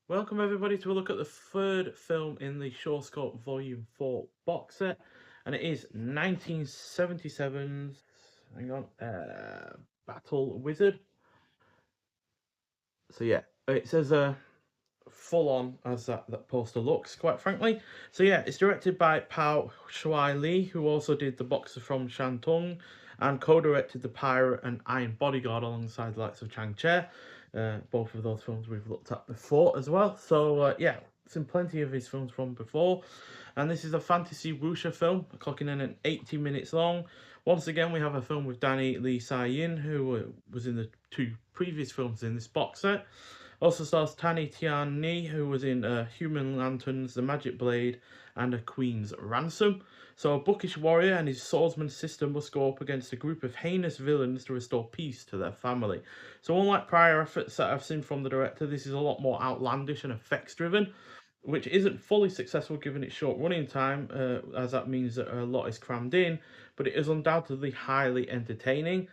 Welcome everybody to a look at the third film in the Shawscope Volume 4 box set, and it is 1977's, hang on, Battle Wizard. So yeah, it says full on as that poster looks, quite frankly. So yeah, it's directed by Hsueh-Li, who also did The Boxer from Shantung and co-directed The Pirate and Iron Bodyguard alongside the likes of Chang Che. Both of those films we've looked at before as well. So yeah, seen plenty of his films from before. And this is a fantasy wuxia film, clocking in at 80 minutes long. Once again, we have a film with Danny Lee Sau-Yin, who was in the two previous films in this box set. Also stars Tien-Ni, who was in Human Lanterns, The Magic Blade, and A Queen's Ransom. So a bookish warrior and his swordsman sister must go up against a group of heinous villains to restore peace to their family. So unlike prior efforts that I've seen from the director, this is a lot more outlandish and effects driven, which isn't fully successful given its short running time, as that means that a lot is crammed in, but it is undoubtedly highly entertaining.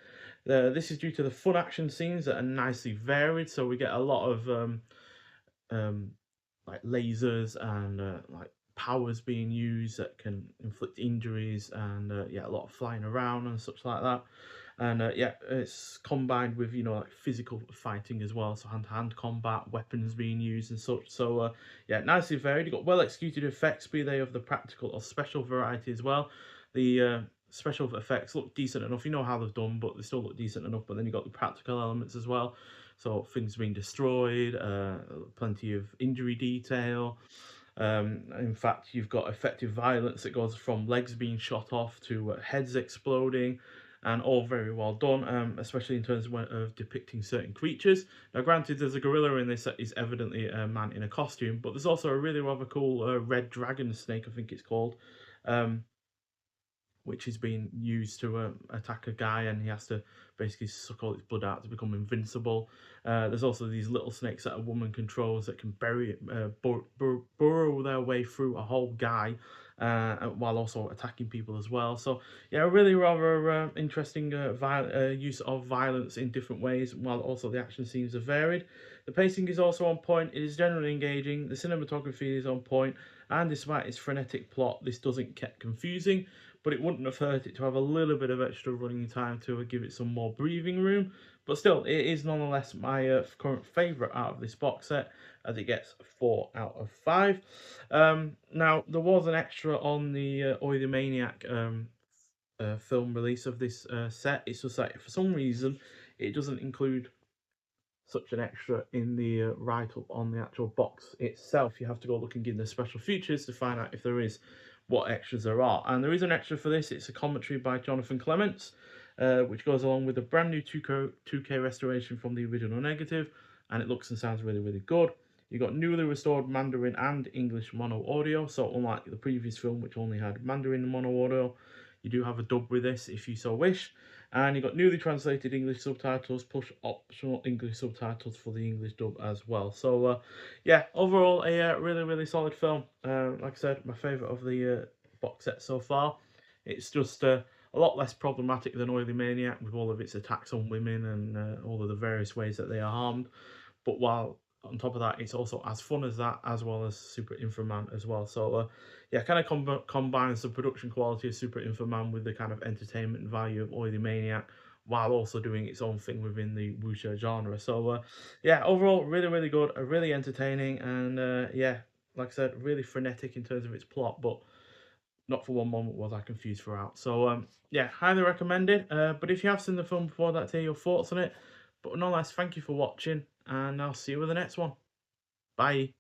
This is due to the fun action scenes that are nicely varied, so we get a lot of um, like lasers and like powers being used that can inflict injuries, and yeah, a lot of flying around and such like that. And yeah, it's combined with like physical fighting as well, so hand-to-hand combat, weapons being used and such. So yeah, nicely varied. You got well executed effects, be they of the practical or special variety as well. The special effects look decent enough. You know how they've done, but they still look decent enough. But then you got the practical elements as well. So things being destroyed, plenty of injury detail. In fact, you've got effective violence that goes from legs being shot off to heads exploding, and all very well done, especially in terms of depicting certain creatures. Now, granted, there's a gorilla in this that is evidently a man in a costume, but there's also a really rather cool red dragon snake, I think it's called, um, which is being used to attack a guy, and he has to basically suck all its blood out to become invincible. There's also these little snakes that a woman controls that can burrow their way through a whole guy, while also attacking people as well. So yeah, a really rather interesting use of violence in different ways, while also the action scenes are varied. The pacing is also on point. It is generally engaging. The cinematography is on point, and despite its frenetic plot, this doesn't get confusing, but it wouldn't have hurt it to have a little bit of extra running time to give it some more breathing room. But still, it is nonetheless my current favourite out of this box set, as it gets 4 out of 5. Now, there was an extra on the Oily Maniac film release of this set. It's just that for some reason it doesn't include such an extra in the write-up on the actual box itself. You have to go looking in the special features to find out if there is what extras there are. And there is an extra for this. It's a commentary by Jonathan Clements, which goes along with a brand new 2K restoration from the original negative, and it looks and sounds really, really good. You got newly restored Mandarin and English mono audio, so unlike the previous film, which only had Mandarin mono audio, you do have a dub with this if you so wish. And you got newly translated English subtitles plus optional English subtitles for the English dub as well. So yeah, overall a really, really solid film. Like I said, my favourite of the box set so far. It's just a lot less problematic than Oily Maniac, with all of its attacks on women and all of the various ways that they are harmed. But while on top of that, it's also as fun as that, as well as Super Inframan as well. So yeah, kind of combines the production quality of Super Inframan with the kind of entertainment value of Oily Maniac, while also doing its own thing within the wuxia genre. So yeah, overall, really, really good, really entertaining, and yeah, like I said, really frenetic in terms of its plot, but not for one moment was I confused throughout. So yeah, highly recommended. But if you have seen the film before, I'd like to hear your thoughts on it. But nonetheless, thank you for watching, and I'll see you with the next one. Bye.